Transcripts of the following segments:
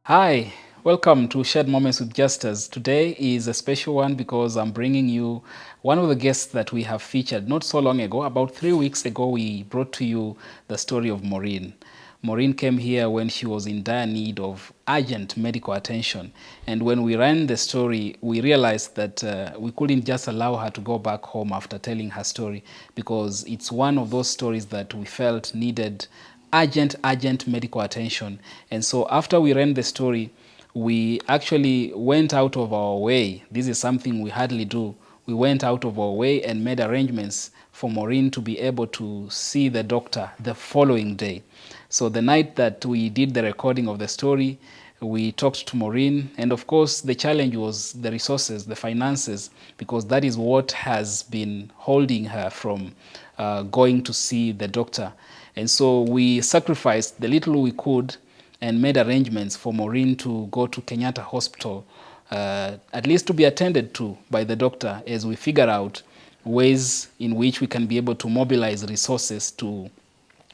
Hi, welcome to Shared Moments with Justus. Today is a special one because I'm bringing you one of the guests that we have featured not so long ago. About 3 weeks ago, we brought to you the story of Maureen. Maureen came here when she was in dire need of urgent medical attention. And when we ran the story, we realized that we couldn't just allow her to go back home after telling her story, because it's one of those stories that we felt needed urgent medical attention. And so after we ran the story, we actually went out of our way. This is something we hardly do. We went out of our way and made arrangements for Maureen to be able to see the doctor the following day. So the night that we did the recording of the story, we talked to Maureen, and of course the challenge was the resources, the finances, because that is what has been holding her from going to see the doctor. And so we sacrificed the little we could and made arrangements for Maureen to go to Kenyatta Hospital, at least to be attended to by the doctor, as we figure out ways in which we can be able to mobilize resources to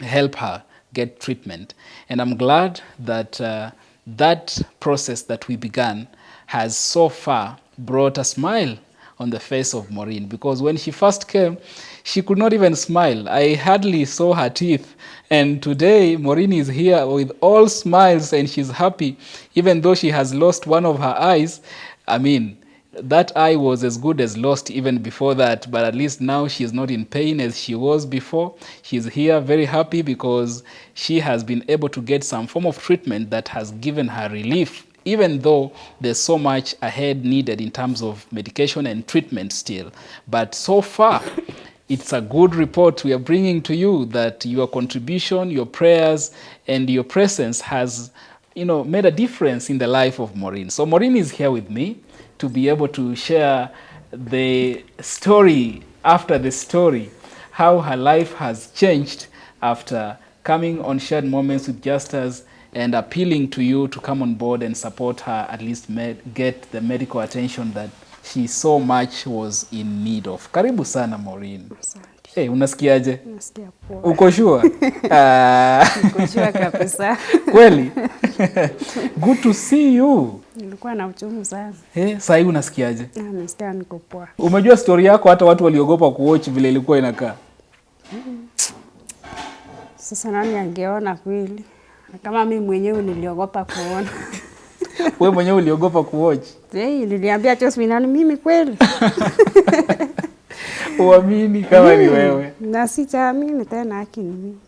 help her get treatment. And I'm glad that that process that we began has so far brought a smile on the face of Maureen, because when she first came, she could not even smile. I hardly saw her teeth. And today, Maureen is here with all smiles and she's happy, even though she has lost one of her eyes. I mean, that eye was as good as lost even before that, but at least now she's not in pain as she was before. She's here very happy because she has been able to get some form of treatment that has given her relief, even though there's so much ahead needed in terms of medication and treatment still. But so far, it's a good report we are bringing to you, that your contribution, your prayers, and your presence has, made a difference in the life of Maureen. So Maureen is here with me to be able to share the story after the story, how her life has changed after coming on Shared Moments with Justus and appealing to you to come on board and support her, at least get the medical attention that she so much was in need of. Karibu sana Maureen. Hey, unasikiaje? Nasikia poa. Uko sure? Uko sure kabisa. Kweli? Good to see you. Nilikuwa na uchungu sana. Sasa hivi unasikiaje? Nasikia niko poa. Umejua story yako hata watu waliogopa kuwatch vile ilikuwa inakaa. Sasa nani angeona kweli? Kama mimi mwenyewe niliogopa kuona. Wewe mwenyewe uliogopa kuwatch? Niliambia Josephine mimi kweli. Uamini kama ni wewe. Na sitaamini tena akini.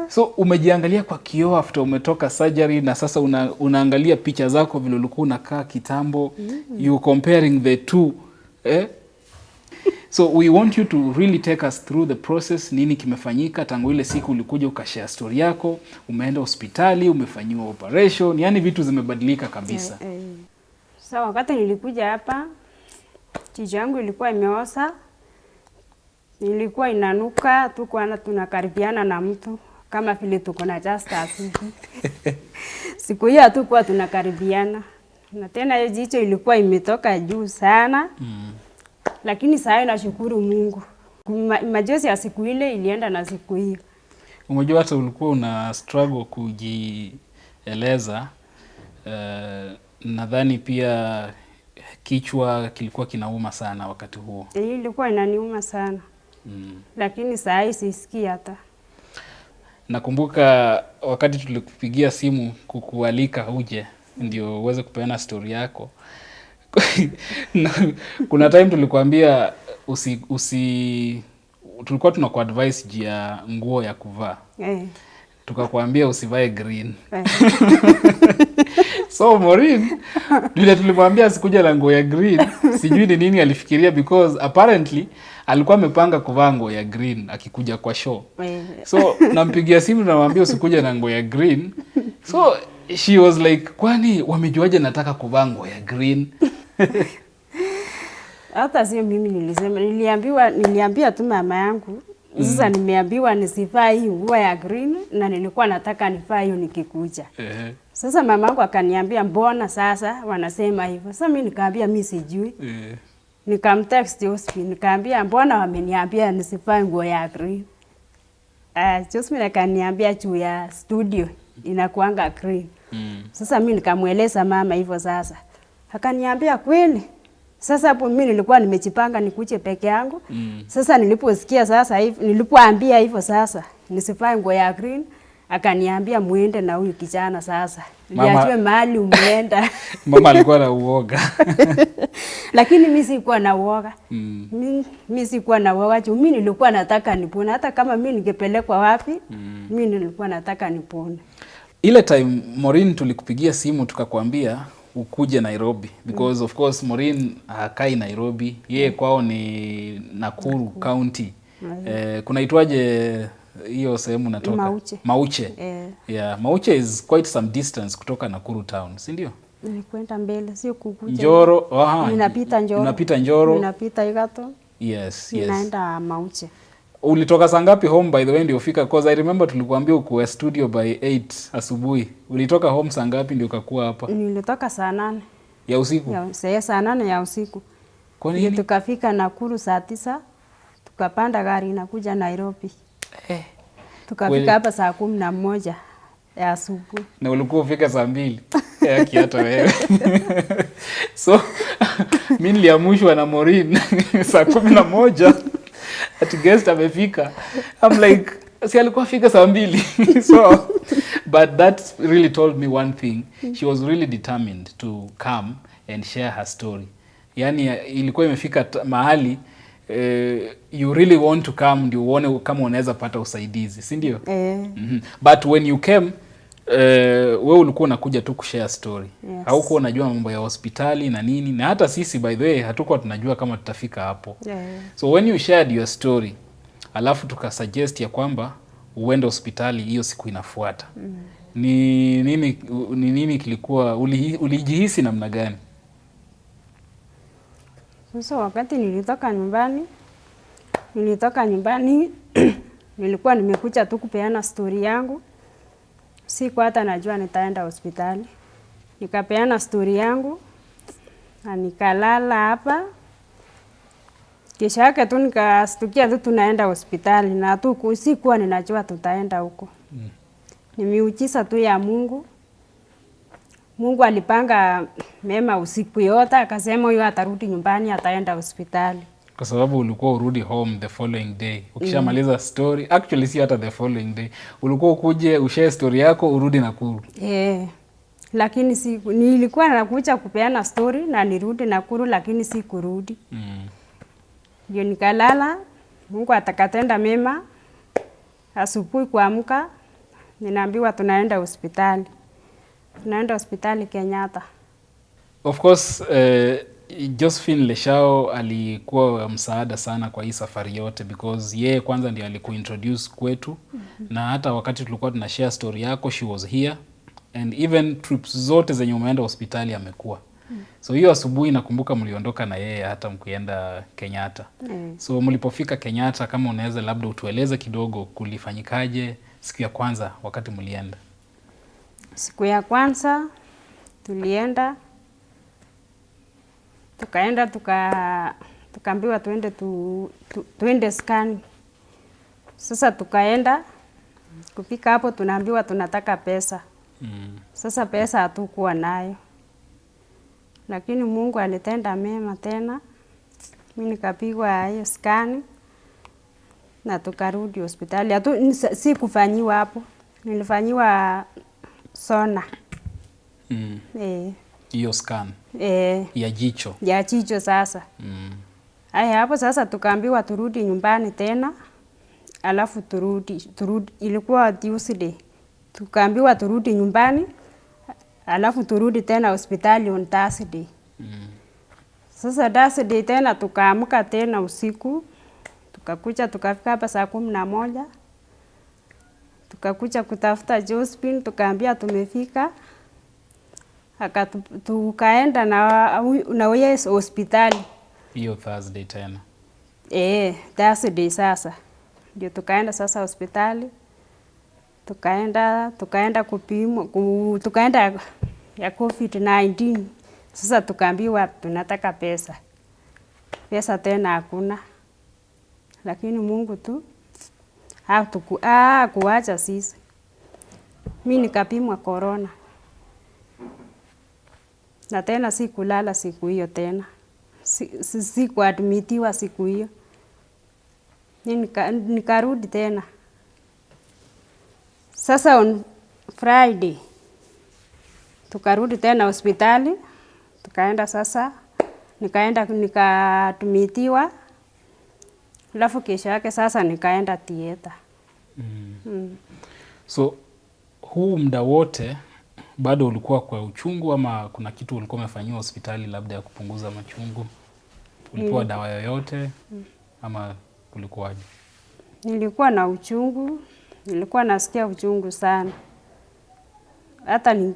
So umejiangalia kwa kioo after umetoka surgery na sasa unaangalia picha zako vile ulikuwa unakaa kitambo. You comparing the two. So we want you to really take us through the process. Nini kimefanyika tangu ile siku ulikuja ukashare story yako, umeenda hospitali, umefanyiwa operation, yani vitu zimebadilika kabisa. So wakati nilikuja hapa, jicho yangu ilikuwa imeoza. Nilikuwa inanuka, tuko tunakaribiana na mtu kama vile tuko na Justus. Siku hiyo tulikuwa tunakaribiana. Na tena hiyo jicho ilikuwa imetoka juu sana. Lakini sasa nashukuru Mungu. Majozi ya siku ile ilienda na siku hiyo. Umejua hata ulikuwa una struggle kujieleza. Nadhani pia kichwa kilikuwa kinauma sana wakati huo. Ilikuwa inaniuma sana. Lakini sasa sisikii hata. Nakumbuka wakati tulikupigia simu kukualika uje ndio uweze kupeana story yako. Kuna time tulikuambia tulikuwa tunakuadvise juu ya nguo ya kuvaa. Tukakwambia usivae green. So Maureen, vile tulimwambia sikuja na nguo ya green, sijui ni nini alifikiria, because apparently alikuwa amepanga kuvaa nguo ya green akikuja kwa show. So nampigia simu namwambia usikuja na nguo ya green. So she was like, kwani wamejuaje nataka kuvaa nguo ya green? Hata sio mimi nilisema, niliambia tu mama yangu. Sasa nimeambiwa nisivae hii nguo ya green na nilikuwa nataka nivae hiyo nikikuja. Sasa mama yangu akaniambia mbona sasa wanasema hivyo. Sasa mimi nikaambia mimi sijui. Nikamtext Josephine nikaambia mbona wameniambia nisivae nguo ya green. Josephine akaniambia juu ya studio inakuanga green. Sasa mimi nikamweleza mama hivyo sasa. Akaniambia kweli. Sasa hapo mimi nilikuwa nimejipanga nikuje peke yangu. Sasa niliposikia sasa hivi, nilipoambia hivyo sasa, nisivae nguo ya green, akaniambia muende na huyu kijana sasa. Niachwe mahali umeenda. Mama alikuwa na uoga. Lakini mimi sikuwa na uoga. Mimi sikuwa na uoga. Mimi nilikuwa nataka nipone. Hata kama mimi ningepelekwa wapi, mimi nilikuwa nataka nipone. Ile time Maureen tulikupigia simu tukakwambia ukuje Nairobi because of course Maureen hakai Nairobi, yeye kwao ni Nakuru County. Kunaitwaje hiyo sehemu natoka? Mauche. Yeah, Mauche is quite some distance kutoka Nakuru town, si ndio? Nilikwenda mbele, sio kukuja. Njoro, Ninapita Njoro. Unapita Njoro. Ninapita Igato. Yes. Naenda Mauche. Ulitoka saa ngapi home by the way ndio ufika? Because I remember tulikuambia uko studio by 8 asubuhi. Ulitoka home saa ngapi ndio ukakuwa hapa? Nilitoka saa 8 ya usiku. Saa 8 ya usiku. Kwa nini? Tukafika Nakuru saa 9, tukapanda gari inakuja Nairobi. Tukafika hapa saa 11 ya asubuhi. Na ulikuwa ufika saa 2. Yaki hata wewe. So mimi niliamushwa na Maureen saa 11. At guest amefika. I'm like, si alikuwa fika saa 2. So but that really told me one thing. She was really determined to come and share her story. Yani ilikuwa imefika mahali you really want to come ndio uone kama unaweza pata usaidizi, si ndio? But when you came wewe ulikuwa unakuja tu kushare story. Yes. Haukuwa unajua mambo ya hospitali na nini, na hata sisi by the way hatukuwa tunajua kama tutafika hapo. So when you shared your story, alafu tukasuggest ya kwamba uende hospitali hiyo siku inafuata. Ni nini kilikuwa, ulijihisi namna gani? Sasa wakati nilitoka nyumbani nilikuwa nimekuja tu kupeana story yangu. Siku hata najua nitaenda hospitali. Nikapeana story yangu na nikalala hapa. Kisha yake tu nikastukia tu tunaenda hospitali na tu sikuwa ninajua tutaenda huko. Ni miujiza tu ya Mungu. Mungu alipanga mema usiku yote, akasema huyu atarudi nyumbani, ataenda hospitali. Kwa sababu ulikuwa urudi home the following day. Ukishamaliza story, actually si hata the following day. Ulikuwa ukuje ushare story yako urudi Nakuru. Lakini nilikuwa nakuja kupeana story na nirudi Nakuru, lakini si kurudi. Ndio nikalala, Mungu atakatenda mema. Asubuhi kuamka ninaambiwa tunaenda hospitali. Tunaenda hospitali Kenyatta. Of course, Josephine Leshao alikuwa msaada sana kwa hii safari yote because yeye kwanza ndiye alikuintroduce kwetu. Na hata wakati tulikuwa tunashare story yako, she was here, and even trips zote zenye umeenda hospitali amekuwa. So hiyo asubuhi nakumbuka mliondoka na yeye hata mkienda Kenyatta. So mlipofika Kenyatta, kama unaweza labda utueleze kidogo kulifanyikaje siku ya kwanza wakati mlienda? Siku ya kwanza tulienda, tukaambiwa tuende scan. Sasa tukaenda, kufika hapo tunaambiwa tunataka pesa. Sasa pesa hatukuwa nayo. Lakini Mungu alitenda mema tena. Mimi nikapigwa hiyo scan na tukarudi hospitali. Si kufanyiwa hapo. Nilifanyiwa sona. Hiyo scan. Ya jicho. Ya jicho sasa. Haya hapo sasa tukaambiwa turudi nyumbani tena. Alafu turudi ilikuwa Tuesday. Tukaambiwa turudi nyumbani. Alafu turudi tena hospitali on Thursday. Sasa Thursday tena tukaamka tena usiku. Tukakuja tukafika hapa saa 11. Tukakuja kutafuta Josephine, tukaambia tumefika. Tukaenda na yeye hospitali. Hiyo Thursday tena. Thursday sasa. Ndio tukaenda sasa hospitali. Tukaenda kupimwa, tukaenda ya COVID-19. Sasa tukaambiwa tunataka pesa. Pesa tena hakuna. Lakini Mungu tu kuacha sisi. Mimi nikapimwa corona. Na tena sikulala siku hiyo tena. Sikuadmitiwa siku hiyo. Nikarudi tena. Sasa on Friday tukarudi tena hospitali. Tukaenda sasa. Nikaadmitiwa. Alafu kesho yake sasa nikaenda theater. So huu muda wote bado ulikuwa kwa uchungu ama kuna kitu ulikuwa umefanyiwa hospitali labda ya kupunguza machungu? Ulipewa dawa yoyote ama kulikuwaje? Nilikuwa na uchungu, nilikuwa nasikia uchungu sana.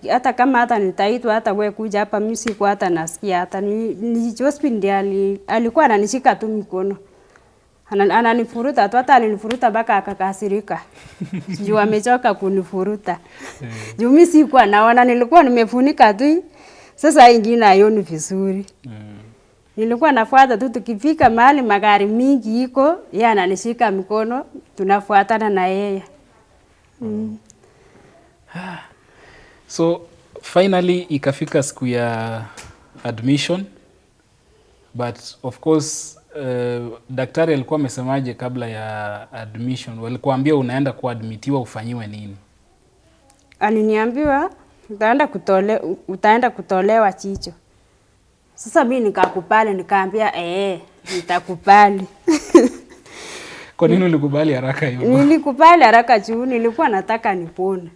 Hata kama hata nitaitwa hata wewe kuja hapa mimi sikuwa hata nasikia hata ni Josephine alikuwa ananishika tu mikono. Ananifuruta tu, hata alinifuruta mpaka akakasirika. Juu amechoka kunifuruta. Juu mimi sikuwa naona, nilikuwa nimefunika tu. Sasa ingine haioni vizuri. Nilikuwa nafuata tu, tukifika mahali magari mingi iko, yeye ananishika mikono, tunafuatana na yeye. So finally ikafika siku ya admission, but of course daktari alikuwa amesemaje kabla ya admission? Walikuambia unaenda kuadmitiwa ufanyiwe nini? Aliniambiwa utaenda kutolewa jicho. Sasa mimi nikakubali, nikaambia nitakubali. Kwa nini ulikubali haraka hivyo? Nilikubali haraka juu nilikuwa nataka nipone.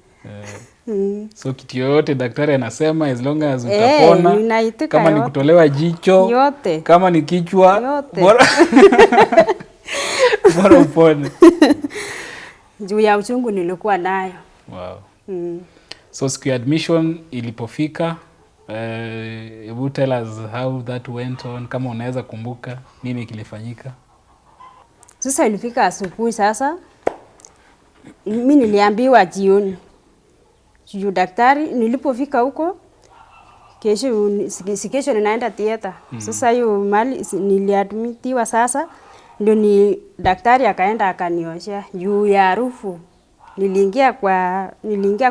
So kitu yote daktari anasema as long as utapona, kama ni kutolewa jicho, yote, kama ni kichwa, yote. Bora upone. Juu ya uchungu nilikuwa nayo. Wow. So siku ya admission ilipofika, you tell us how that went on, kama unaweza kumbuka nini kilifanyika? Sasa ilifika asubuhi sasa. Mimi niliambiwa jioni. Juu daktari nilipofika huko kesho ninaenda theater. Sasa hiyo mali niliadmitiwa sasa ndio ni daktari akaenda akanioshea juu ya harufu. Niliingia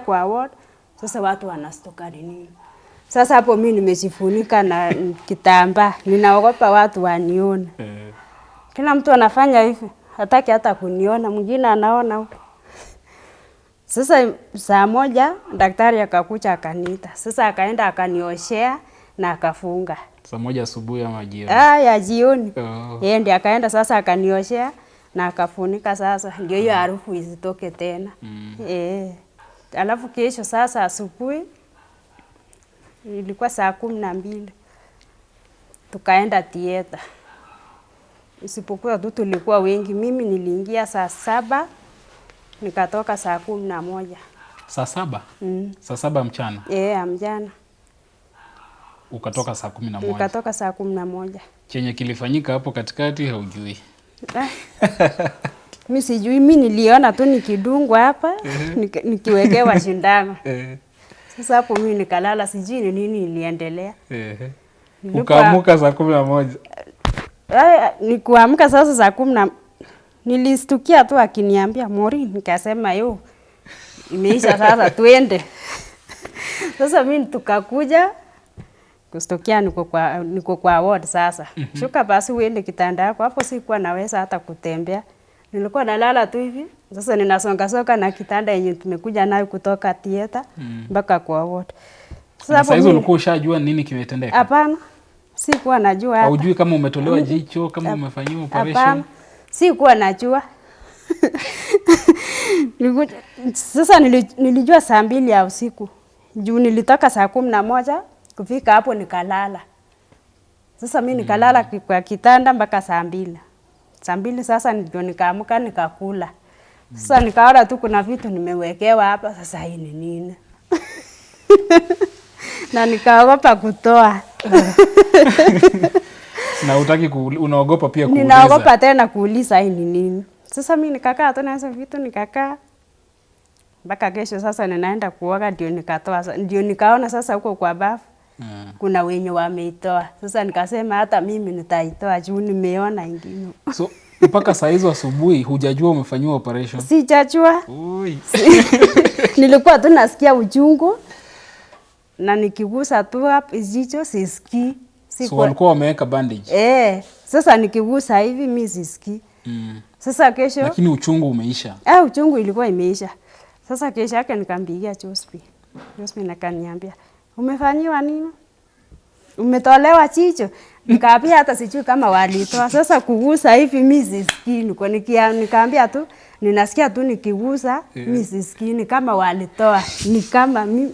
kwa ward. Sasa watu wanastoka nini. Sasa hapo mimi nimejifunika na kitambaa. Ninaogopa watu wanione. Kila mtu anafanya hivi, hataki hata kuniona, mwingine anaona huko. Sasa saa moja daktari akakuja akaniita. Sasa akaenda akanioshea na akafunga. Saa moja asubuhi ama jioni? Ya jioni. Yeye ndiye akaenda sasa akanioshea na akafunika sasa. Ndio hiyo harufu isitoke tena. Alafu kesho sasa asubuhi ilikuwa saa 12. Tukaenda theater. Isipokuwa tu tulikuwa wengi. Mimi niliingia saa 7. Nikatoka saa 11. Saa 7? Saa 7 mchana? Mchana. Ukatoka saa 11? Nikatoka saa 11. Chenye kilifanyika hapo katikati haujui? Mimi sijui, mimi niliona tu nikidungwa hapa, nikiwekewa shindano. Sasa hapo mimi nikalala, sijui ni nini iliendelea. Ukaamuka saa 11? Nikuamka sasa saa 10. Nilistukia tu akiniambia Maureen, nikasema imeisha sasa twende. Sasa mimi tukakuja kustukia niko kwa ward sasa. Shuka basi uende kitanda yako. Hapo sikuwa naweza hata kutembea. Nilikuwa nalala tu hivi. Sasa ninasonga na kitanda yenye tumekuja nayo kutoka theater mpaka kwa ward. Sasa hizo ulikuwa ushajua nini kimetendeka? Hapana. Sikuwa najua hata. Haujui kama umetolewa jicho, kama umefanyiwa operation? Hapana. Sikuwa najua. Sasa nilijua saa 2 ya usiku. Juu nilitoka saa 11 kufika hapo nikalala. Sasa mimi nikalala kwa kitanda mpaka saa 2. Saa 2 sasa ndio nikaamka nikakula. Sasa nikaona tu kuna vitu nimewekewa hapa, sasa hii ni nini? Na nikaogopa kutoa. Na unaogopa pia kuuliza? Ninaogopa tena kuuliza hii ni nini. Sasa mimi nikakaa tu na hizo vitu nikakaa. Mpaka kesho sasa ninaenda kuoga ndio nikatoa. Ndio nikaona sasa huko kwa bafu. Kuna wenye wameitoa. Sasa nikasema hata mimi nitaitoa juu nimeona ingine. So mpaka saa hizo asubuhi hujajua umefanyiwa operation? Sijajua. Nilikuwa tu nasikia uchungu. na nikigusa tu hapo jicho sisikii. So walikuwa wameweka bandage? Sasa nikigusa hivi mimi sisikii. Sasa kesho lakini uchungu umeisha? Uchungu ilikuwa imeisha. Sasa kesho yake nikampigia Josephine. Josephine akaniambia, "Umefanyiwa nini? Umetolewa jicho?" Nikaambia hata sijui kama walitoa. Sasa kugusa hivi mimi sisikii. Nikaambia tu ninasikia tu nikigusa mimi sisikii, ni kama walitoa. Ni kama mimi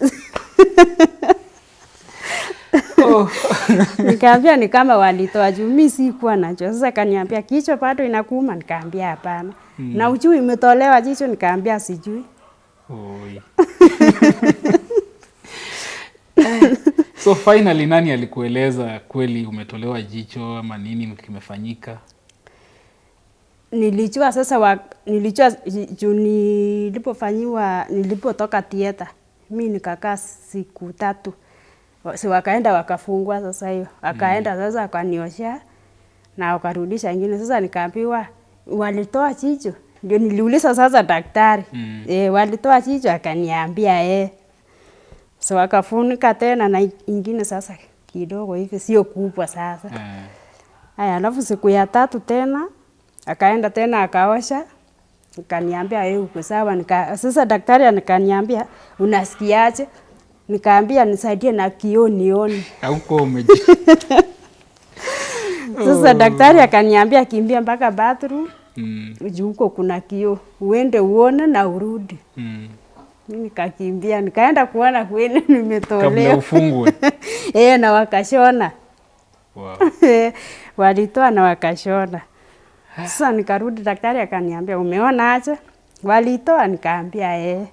Nikaambia ni kama walitoa juu mimi sikuwa nacho. Sasa kaniambia kichwa bado inakuuma, nikaambia hapana. Na ujui imetolewa jicho, nikaambia sijui. So finally nani alikueleza kweli umetolewa jicho ama nini kimefanyika? Nilijua sasa nilijua juu nilipotoka theater. Mimi nikakaa siku 3. Si wakaenda wakafungua sasa hiyo. Akaenda sasa akanioshea na wakarudisha ingine. Sasa nikaambiwa walitoa jicho. Ndio niliuliza sasa daktari. Walitoa jicho, akaniambia So wakafunika tena na ingine sasa kidogo hivi, sio kubwa sasa. Haya, alafu siku ya 3 tena akaenda tena akaosha. Akaniambia uko sawa. Sasa daktari akaniambia unasikiaje? Nikaambia nisaidie na kioo nione. Hauko umeji. Sasa daktari akaniambia kimbia mpaka bathroom. Huko kuna kioo. Uende uone na urudi. Mimi nikakimbia, nikaenda kuona kweli nimetolewa. Kabla ufungwe. Na wakashona. Wow. Walitoa na wakashona. Sasa nikarudi, daktari akaniambia umeona aje? Walitoa, nikaambia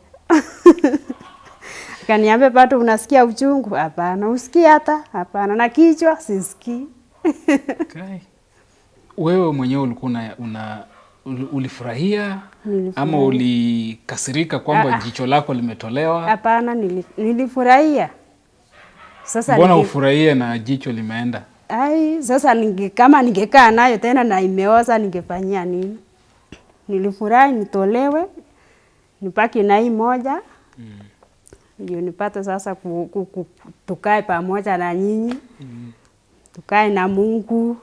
Akaniambia bado unasikia uchungu? Hapana. Usikii hata? Hapana. Na kichwa sisikii. Okay. Wewe mwenyewe ulikuwa ulifurahia ama ulikasirika kwamba jicho lako limetolewa? Hapana, nilifurahia. Sasa mbona ufurahie na jicho limeenda? Sasa kama ningekaa nayo tena na imeoza ningefanyia nini? Nilifurahi nitolewe, nipaki na hii moja. Ndio nipate sasa tukae pamoja na nyinyi. Tukae na Mungu.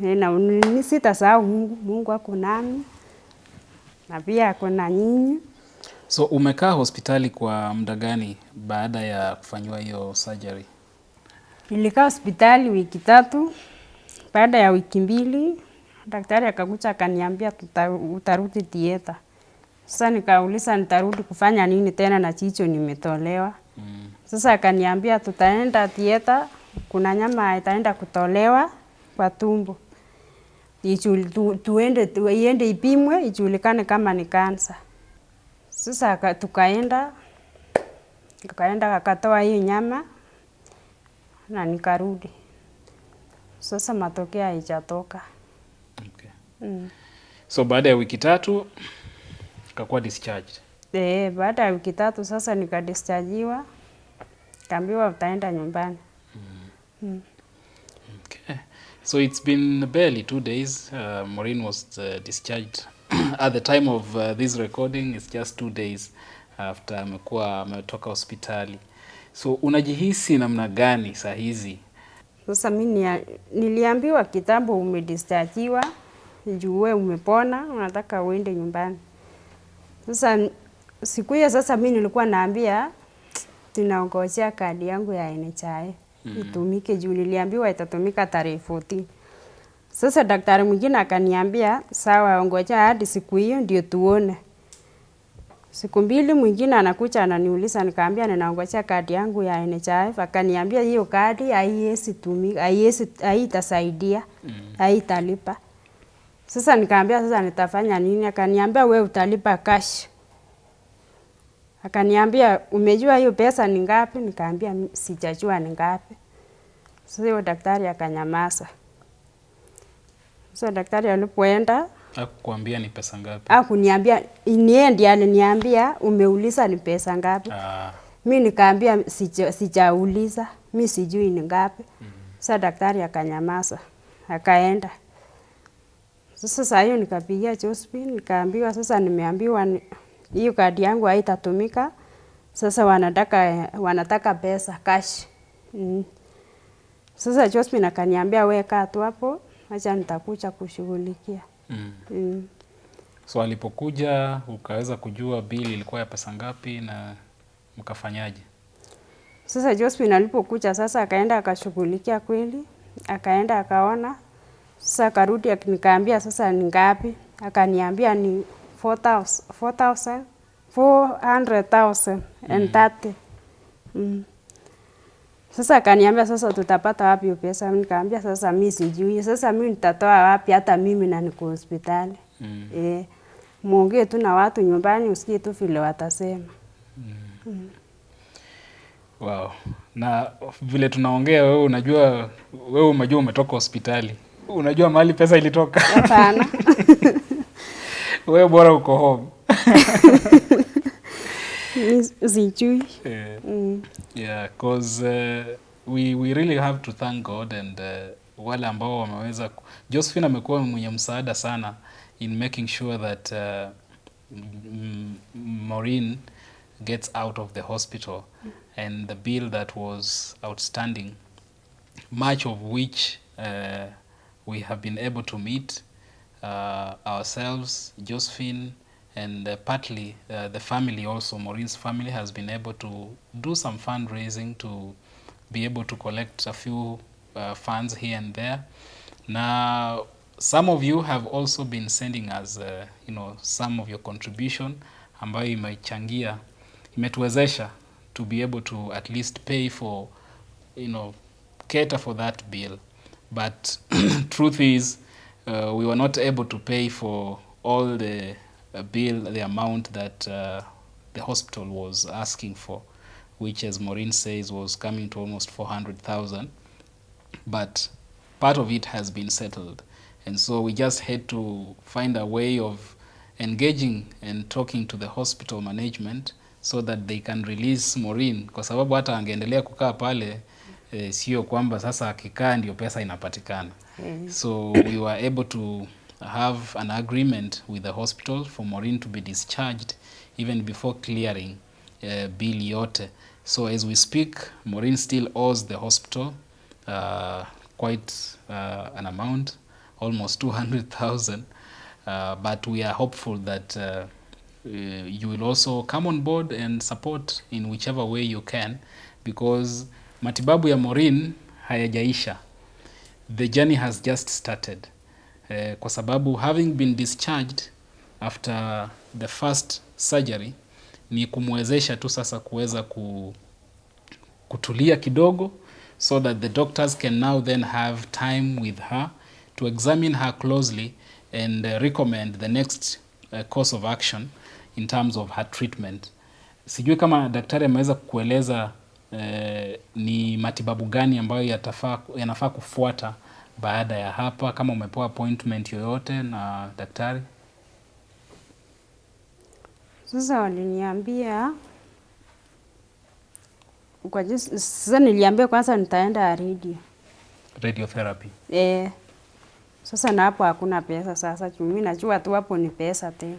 Na sitasahau Mungu. Mungu ako nami. Na pia ako na nyinyi. So umekaa hospitali kwa muda gani baada ya kufanywa hiyo surgery? Nilikaa hospitali wiki 3. Baada ya wiki 2, daktari akakuja akaniambia utarudi theater. Sasa nikauliza nitarudi kufanya nini tena na jicho nimetolewa. Sasa akaniambia tutaenda theater, kuna nyama itaenda kutolewa kwa tumbo. Tuende ipimwe ijulikane kama ni kansa. Sasa tukaenda akatoa hiyo nyama na nikarudi. Sasa matokeo haijatoka. Okay. So baada ya wiki 3 kakuwa discharged? Baada ya wiki 3 sasa nikadischargiwa. Kaambiwa utaenda nyumbani. Okay. So it's been barely 2 days. Maureen was discharged. At the time of this recording, it's just 2 days after ametoka hospitali. So unajihisi namna gani saa hizi? Sasa mimi niliambiwa kitambo umedischargiwa, juu wewe umepona, unataka uende nyumbani. Sasa siku hiyo sasa mimi nilikuwa naambia tunaongojea kadi yangu ya Ejay. Itumike juu niliambiwa itatumika tarehe 14. Sasa daktari mwingine akaniambia sawa, ongojea hadi siku hiyo ndio tuone. Siku 2 mwingine anakuja ananiuliza, nikaambia ninaongojea kadi yangu ya Ejay. Akaniambia hiyo kadi haitumika, haitasaidia, haitalipa. Sasa nikaambia sasa nitafanya nini? Akaniambia wewe utalipa cash. Akaniambia umejua hiyo pesa ni ngapi? Nikaambia sijajua ni ngapi. Sasa hiyo daktari akanyamaza. Sasa daktari alipoenda hakukuambia ni pesa ngapi? Hakuniambia, niende aliniambia umeuliza ni pesa ngapi. Mimi nikaambia sijauliza, mimi sijui ni ngapi. Sasa daktari akanyamaza, akaenda. Sasa hiyo nikapigia Josephine, nikaambiwa sasa nimeambiwa hiyo kadi yangu haitatumika Sasa wanataka pesa cash. Sasa Josephine akaniambia weka tu hapo, acha nitakuja kushughulikia. So alipokuja ukaweza kujua bili ilikuwa ya pesa ngapi na mkafanyaje? Sasa Josephine alipokuja sasa akaenda akashughulikia kweli, akaenda akaona. Sasa akarudi nikaambia sasa ni ngapi? Akaniambia ni 430. Sasa akaniambia sasa tutapata wapi pesa? Nikaambia sasa mimi sijui. Sasa mimi nitatoa wapi hata mimi na niko hospitali. Muongee tu na watu nyumbani usikie tu vile watasema. Wow. Na vile tunaongea wewe unajua umetoka hospitali. Unajua mahali pesa ilitoka? Hapana. Wewe bora uko home. Sijui. Yeah, cause we really have to thank God and wale ambao wameweza. Josephine amekuwa mwenye msaada sana in making sure that Maureen gets out of the hospital and the bill that was outstanding, much of which we have been able to meet ourselves, Josephine, and partly the family also, Maureen's family has been able to do some fundraising to be able to collect a few funds here and there. Now, some of you have also been sending us, some of your contribution ambayo imetuwezesha to be able to at least pay for, cater for that bill. But truth is, we were not able to pay for all the the amount that the hospital was asking for, which, as Maureen says, was coming to almost 400,000. But part of it has been settled. And so we just had to find a way of engaging and talking to the hospital management so that they can release Maureen, kwa sababu hata angeendelea kukaa pale sio kwamba sasa akikaa ndio pesa inapatikana. So we were able to have an agreement with the hospital for Maureen to be discharged even before clearing bill yote. So as we speak, Maureen still owes the hospital quite an amount, almost 200,000. But we are hopeful that you will also come on board and support in whichever way you can, because matibabu ya Maureen hayajaisha. The journey has just started. Kwa sababu having been discharged after the first surgery ni kumwezesha tu sasa kuweza kutulia kidogo, so that the doctors can now then have time with her to examine her closely and recommend the next course of action in terms of her treatment. Sijui kama daktari ameweza kukueleza ni matibabu gani ambayo yanafaa kufuata baada ya hapa, kama umepewa appointment yoyote na daktari? Sasa waliniambia sasa niliambia kwanza nitaenda radiotherapy. Sasa na hapo hakuna pesa sasa. Mimi najua tu hapo ni pesa tena.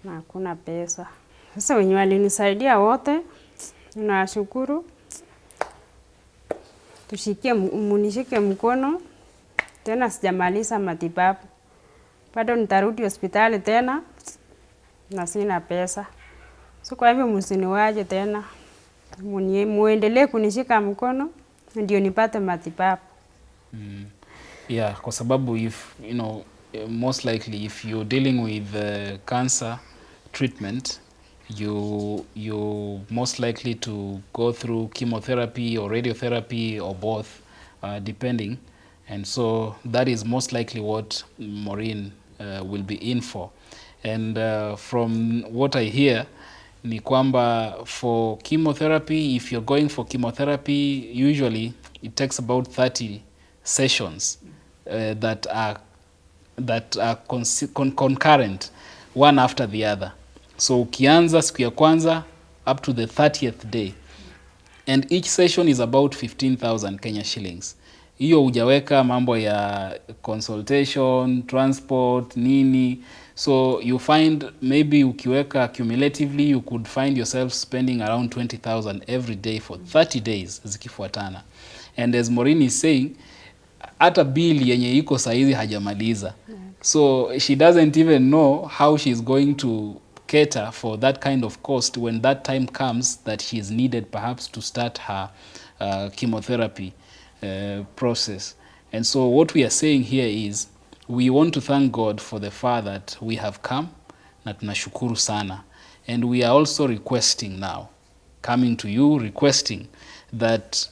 Na hakuna pesa. Sasa wenye walinisaidia wote, ninashukuru. Munishike mkono. Tena sijamaliza matibabu. Bado nitarudi hospitali tena na sina pesa. So kwa hivyo msiniwaje tena. Muendelee kunishika mkono ndio nipate matibabu. Yeah, kwa sababu most likely if you're dealing with cancer treatment, you most likely to go through chemotherapy or radiotherapy or both, depending. And so that is most likely what Maureen will be in for. And from what I hear, ni kwamba for chemotherapy, if you're going for chemotherapy, usually it takes about 30 sessions that are concurrent, one after the other. So ukianza siku ya kwanza up to the 30th day, and each session is about 15,000 Kenya shillings. Hiyo hujaweka mambo ya consultation, transport, nini. So you find maybe ukiweka cumulatively you could find yourself spending around 20,000 every day for 30 days zikifuatana. And as Maureen is saying, hata bill yenye iko saizi hajamaliza. So she doesn't even know how she's going to cater for that kind of cost when that time comes that she is needed perhaps to start her chemotherapy process. And so what we are saying here is we want to thank God for the far that we have come, na tunashukuru sana. And we are also requesting now, coming to you requesting that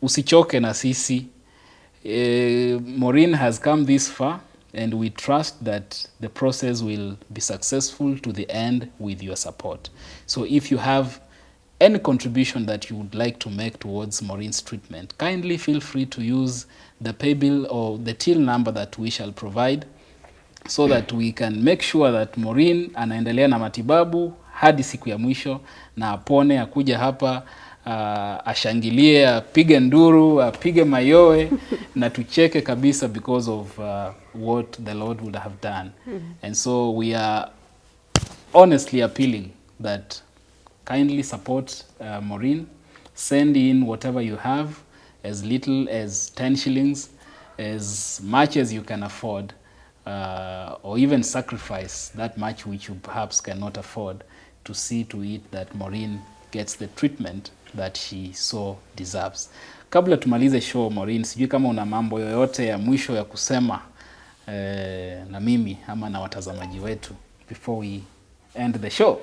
usichoke na sisi. Maureen has come this far and we trust that the process will be successful to the end with your support. So if you have any contribution that you would like to make towards Maureen's treatment, kindly feel free to use the pay bill or the till number that we shall provide so that we can make sure that Maureen anaendelea na matibabu hadi siku ya mwisho na apone, akuja hapa ashangilie, apige nduru, apige mayowe na tucheke kabisa because of what the Lord would have done. And so we are honestly appealing that kindly support Maureen. Send in whatever you have, as little as 10 shillings, as much as you can afford, or even sacrifice that much which you perhaps cannot afford to see to it that Maureen gets the treatment that she so deserves. Kabla tumalize show, Maureen, sijui kama una mambo yoyote ya mwisho ya kusema na mimi ama na watazamaji wetu before we end the show.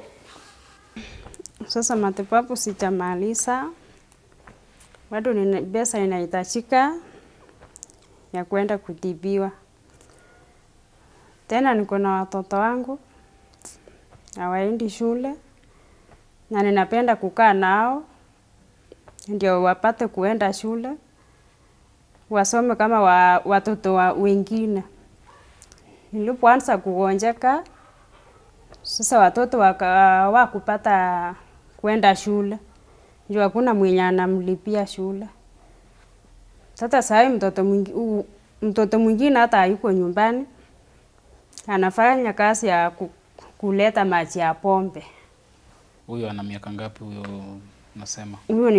Sasa matibabu sijamaliza, bado pesa inahitajika ya kwenda kutibiwa. Tena niko na watoto wangu hawaendi shule na ninapenda kukaa nao ndio wapate kuenda shule, wasome kama watoto wengine. Nilipoanza kugonjeka, sasa watoto wakupata kuenda shule, ndio hakuna mwenye anamlipia shule. Sasa sasa mtoto mwingine hata hayuko nyumbani, anafanya kazi ya kuleta maji ya pombe. Huyo ana miaka ngapi huyo unasema? Huyo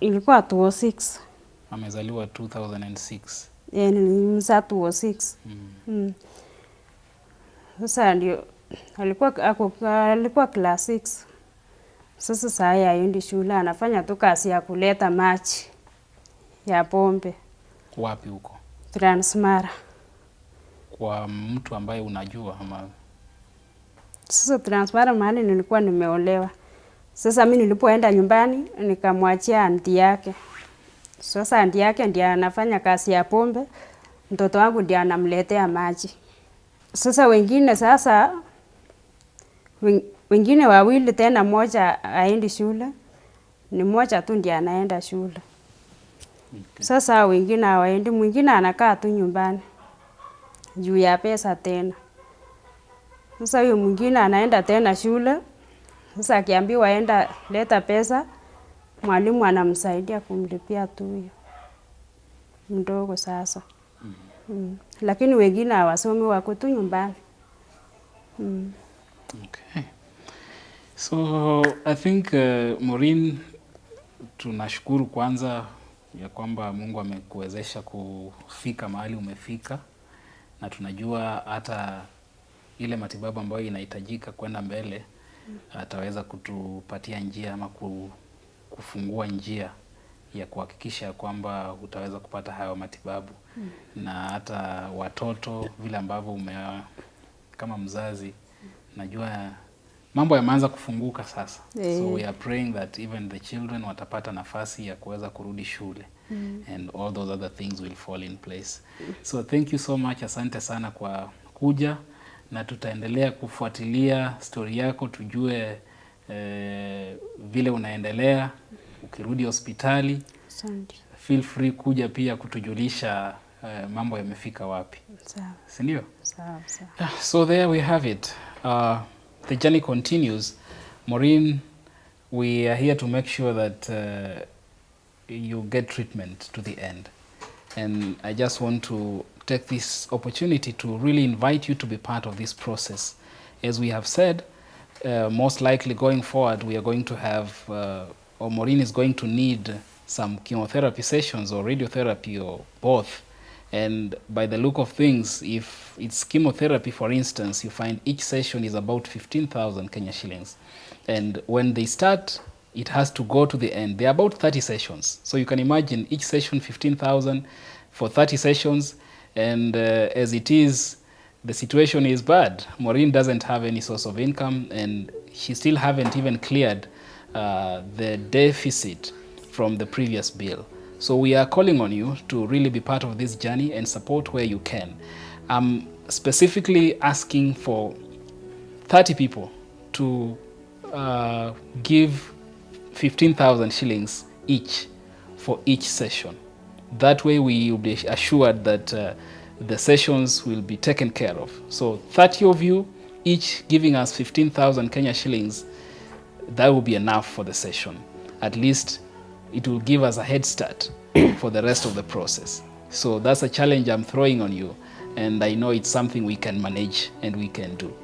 ilikuwa 2006. Amezaliwa 2006. Nilimzaa 2006. Sasa ndio alikuwa class 6. Sasa saa haendi shule, anafanya tu kazi ya kuleta maji ya pombe. Wapi huko? Transmara. Kwa mtu ambaye unajua ama? Sasa Transmara mahali nilikuwa nimeolewa. Sasa mimi nilipoenda nyumbani nikamwachia aunti yake. Sasa aunti yake ndiye anafanya kazi ya pombe, mtoto wangu ndiye anamletea maji. Sasa wengine wawili tena, moja aendi shule, ni moja tu ndiye anaenda shule. Okay. Sasa wengine hawaendi, mwingine anakaa tu nyumbani juu ya pesa tena. Sasa huyo mwingine anaenda tena shule. Sasa akiambiwa aenda leta pesa, mwalimu anamsaidia kumlipia tu huyo mdogo sasa. Lakini wengine hawasomi, wako tu nyumbani. Okay. So I think Maureen, tunashukuru kwanza ya kwamba Mungu amekuwezesha kufika mahali umefika, na tunajua hata ile matibabu ambayo inahitajika kwenda mbele ataweza kutupatia njia ama kufungua njia ya kuhakikisha kwamba utaweza kupata hayo matibabu. Na hata watoto vile ambavyo kama mzazi najua mambo yameanza kufunguka sasa. So we are praying that even the children watapata nafasi ya kuweza kurudi shule. And all those other things will fall in place. So thank you so much, asante sana kwa kuja, na tutaendelea kufuatilia story yako tujue vile unaendelea. Ukirudi hospitali, feel free kuja pia kutujulisha mambo yamefika wapi. Sawa. Si ndio? Sawa. So there we have it. The journey continues. Maureen, we are here to make sure that you get treatment to the end. And I just want to take this opportunity to really invite you to be part of this process. As we have said, most likely going forward, we are going to have, or Maureen is going to need some chemotherapy sessions or radiotherapy or both. And by the look of things, if it's chemotherapy, for instance, you find each session is about 15,000 Kenya shillings. And when they start, it has to go to the end. There are about 30 sessions. So you can imagine each session 15,000 for 30 sessions. And as it is, the situation is bad. Maureen doesn't have any source of income, and she still haven't even cleared the deficit from the previous bill. So we are calling on you to really be part of this journey and support where you can. I'm specifically asking for 30 people to give 15,000 shillings each for each session. That way we will be assured that the sessions will be taken care of. So 30 of you, each giving us 15,000 Kenya shillings, that will be enough for the session. At least it will give us a head start for the rest of the process. So that's a challenge I'm throwing on you, and I know it's something we can manage and we can do.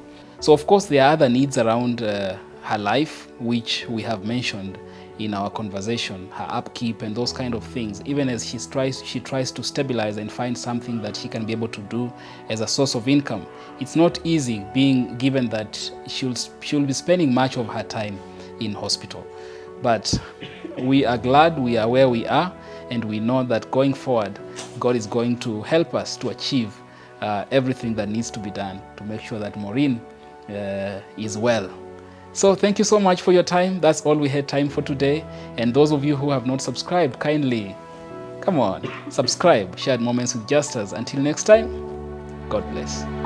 So of course there are other needs around her life, which we have mentioned in our conversation, her upkeep and those kind of things, even as she tries to stabilize and find something that she can be able to do as a source of income. It's not easy, being given that she'll be spending much of her time in hospital. But we are glad we are where we are, and we know that going forward, God is going to help us to achieve everything that needs to be done to make sure that Maureen is well. So thank you so much for your time. That's all we had time for today. And those of you who have not subscribed, kindly, come on, subscribe. Shared Moments with Justus. Until next time, God bless.